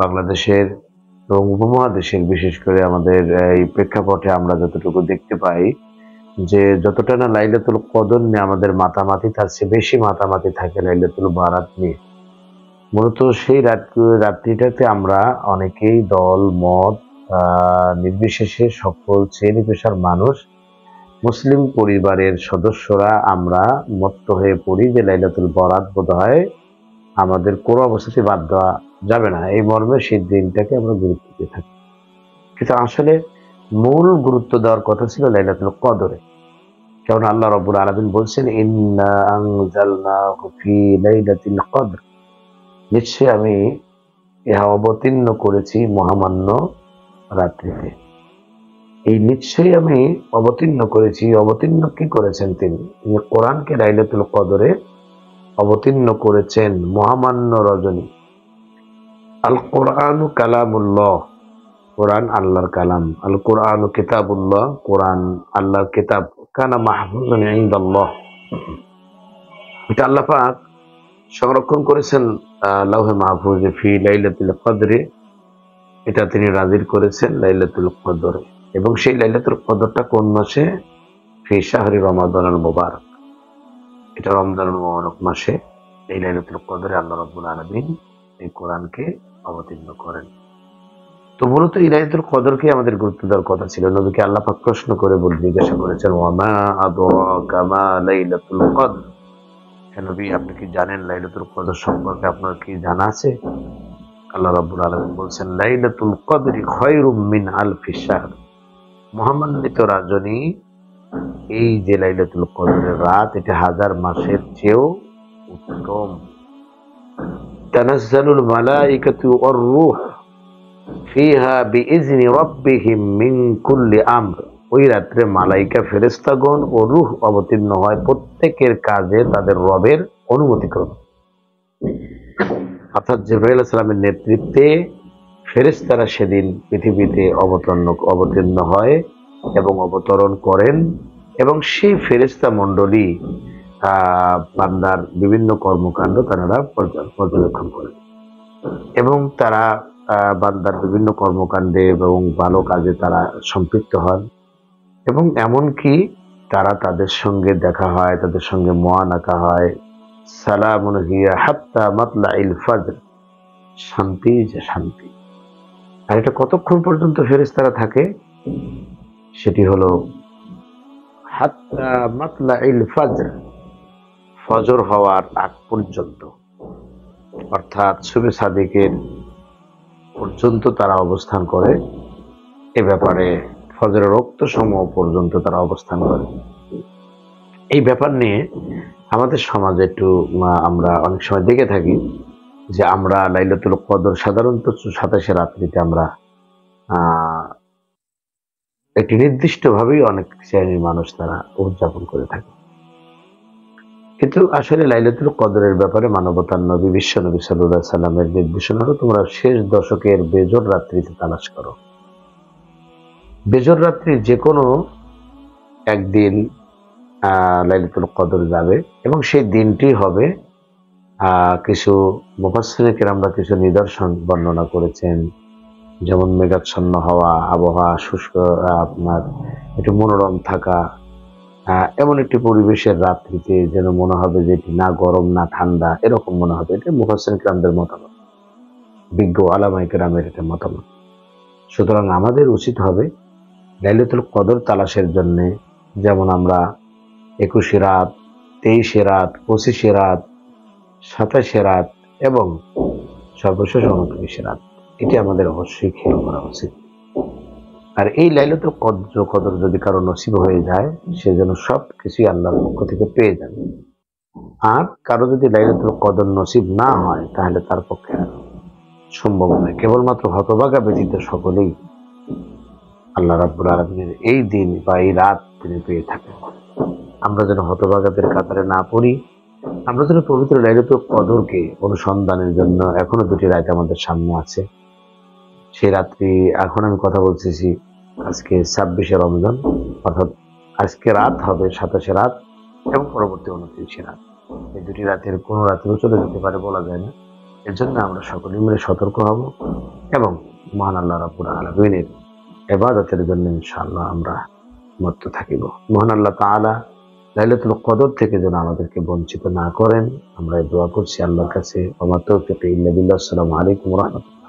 বাংলাদেশের এবং উপমহাদেশের বিশেষ করে আমাদের এই প্রেক্ষাপটে আমরা যতটুকু দেখতে পাই যে যতটা না লাইলাতুল কদর নিয়ে আমাদের মাতামাতি তার চেয়ে বেশি মাতামাতি থাকে লাইলাতুল বারাত নিয়ে। মূলত সেই রাত্রিটাতে আমরা অনেকেই দল মত নির্বিশেষে সকল শ্রেণী পেশার মানুষ মুসলিম পরিবারের সদস্যরা আমরা মত্ত হয়ে পড়ি যে লাইলাতুল বরাত বোধহয় আমাদের কোনো অবস্থাতে বাদ দেওয়া যাবে না, এই মর্মে সেই দিনটাকে আমরা গুরুত্ব দিয়ে থাকি। কিন্তু আসলে মূল গুরুত্ব দেওয়ার কথা ছিল লাইলাতুল কদরে। কারণ আল্লাহ রাব্বুল আলামিন বলছেন, ইন্না আনজালনাহু ফি লাইলাতিল কদর, নিশ্চয় আমি ইহা অবতীর্ণ করেছি মহামান্য রাত্রিতে। এই নিশ্চয়ই আমি অবতীর্ণ করেছি, অবতীর্ণ কি করেছেন তিনি কোরআনকে লাইলাতুল কদরে অবতীর্ণ করেছেন মহামান্য রজনী। আল কোরআনু কালামুল্লাহ, কোরআন আল্লাহর কালাম। আল কোরআনু কিতাবুল্লাহ, কোরআন আল্লাহর কিতাব। কানা মাহফুজুন ইনদাল্লাহ, এটা আল্লাহ পাক সংরক্ষণ করেছেন লাউহে মাহফুজে ফি লাইলাতুল কদরে, এটা তিনি নাযিল করেছেন লাইলাতুল কদরে। এবং সেই লাইলাতুল কদরটা কোন মাসে? ফি শাহরি রমাদানুল মুবারক, এটা রমজানুল মুবারক মাসে এই লাইলাতুল কদরে আল্লাহ রাব্বুল আলামিন এই কোরআনকে অবতীর্ণ করেন। তো মূলত এই লাইলাতুল কদরকে আমাদের গুরুত্ব দেওয়ার কথা ছিল। নবীকে আল্লাহ পাক প্রশ্ন করে জিজ্ঞাসা করেছেন, ওয়া মা আদরাকা মা লাইলাতুল কদর, হে নবী আপনি কি জানেন লাইলাতুল কদর সম্পর্কে আপনার কি জানা আছে? আল্লাহ রাব্বুল আলামিন বলছেন, লাইলাতুল কদরি খায়রুম মিন আলফি শাহর, মহামান্বিত রজনী এই যে লাইলাতুল কদরের রাত, এটা হাজার মাসের চেয়েও উত্তম। তানাজ্জালুল মালাইকাতু ওয়ার রূহ ফিহা বিইজনি রাব্বিহিম মিন কুল্লি আমর, ওই রাত্রে মালাইকা ফেরেশতাগণ ও রূহ অবতীর্ণ হয় প্রত্যেকের কাজে তাদের রবের অনুমতিক্রমে। অর্থাৎ জিবরাইল আলাইহিস সালামের নেতৃত্বে ফেরেশতারা সেদিন পৃথিবীতে অবতীর্ণ হয় এবং অবতরণ করেন, এবং সেই ফেরেশতা মণ্ডলী বান্দার বিভিন্ন কর্মকাণ্ড তারা পর্যবেক্ষণ করেন এবং তারা বান্দার বিভিন্ন কর্মকাণ্ডে এবং ভালো কাজে তারা সম্পৃক্ত হন, এবং এমনকি তারা তাদের সঙ্গে দেখা হয়, তাদের সঙ্গে মুআনাকা হয়। সালামুন হিয়া হাত্তা মাতলাইল ফজর, শান্তি যে শান্তি। আর এটা কতক্ষণ পর্যন্ত ফেরেশতারা থাকে? সেটি হলো হাত্তা মাতলাইল ফজর, ফজর হওয়ার আগ পর্যন্ত, অর্থাৎ শুভে সাদিকের পর্যন্ত তারা অবস্থান করে। এ ব্যাপারে ফজরের রক্ত সমূহ পর্যন্ত তারা অবস্থান করে। এই ব্যাপার নিয়ে আমাদের সমাজে একটু আমরা অনেক সময় দেখে থাকি যে আমরা লাইলাতুল কদর সাধারণত 27 রাত্রিতে আমরা একটি নির্দিষ্ট ভাবেই অনেক শ্রেণীর মানুষ তারা উদযাপন করে থাকে। কিন্তু আসলে লাইলাতুল কদরের ব্যাপারে মানবতার নবী বিশ্ব নবী সাল্লাল্লাহু আলাইহি সাল্লামের নির্দেশনা হলো, তোমরা শেষ দশকের বেজর রাত্রিতে তালাশ করো। বেজর রাত্রি যে কোনো একদিন লাইলাতুল কদর যাবে এবং সেই দিনটি হবে, কিছু মুফাসসিরিন কেরামরা কিছু নিদর্শন বর্ণনা করেছেন, যেমন মেঘাচ্ছন্ন হওয়া, আবহাওয়া শুষ্ক, আপনার একটু মনোরম থাকা, এমন একটি পরিবেশের রাত্রিতে যেন মনে হবে যে এটি না গরম না ঠান্ডা, এরকম মনে হবে। এটা মুফাসসিরিন কেরামদের মতামত, বিজ্ঞ আলামায়ে কেরামের এটা মতামত। সুতরাং আমাদের উচিত হবে লাইলাতুল কদর তালাশের জন্য, যেমন আমরা 21 রাত, 23 রাত, 25 রাত, 27 রাত এবং সর্বশেষ 29 রাত, এটি আমাদের অবশ্যই খেয়াল করা উচিত। আর এই লাইলাতুল কদর যদি কারো নসিব হয়ে যায়, সে যেন সব কিছুই আল্লাহর পক্ষ থেকে পেয়ে যাবে। আর কারো যদি লাইলাতুল কদর নসিব না হয়, তাহলে তার পক্ষে সম্ভব নয়। কেবলমাত্র হতভাগা ব্যতীত সকলেই আল্লাহ রাব্বুল আলামিনের এই দিন বা এই রাত তিনি পেয়ে থাকেন। আমরা যেন হতভাগাদের কাতারে না পড়ি। আমরা যেন পবিত্র লাইলাতুল কদরকে অনুসন্ধানের জন্য, এখনো 2টি রাত আমাদের সামনে আছে। সেই রাত্রি, এখন আমি কথা বলতেছি আজকে 26 রমজান, অর্থাৎ আজকে রাত হবে 27 রাত এবং পরবর্তী 29 রাত। এই 2টি রাতের কোনো রাত্রেও চলে যেতে পারে, বলা যায় না। এজন্য আমরা সকলে মিলে সতর্ক হব এবং মহান আল্লাহ রাব্বুল আলামিনের ইবাদতের জন্য ইনশাআল্লাহ আমরা মত্ত থাকিব। মহান আল্লাহ তাআলা লাইলাতুল কদর থেকে যেন আমাদেরকে বঞ্চিত না করেন আমরা এই দোয়া করছি আল্লাহর কাছে। ওয়া মা তাওফীকি ইল্লা বিল্লাহ। আসসালামু আলাইকুম ওয়া রাহমাতুল্লাহ।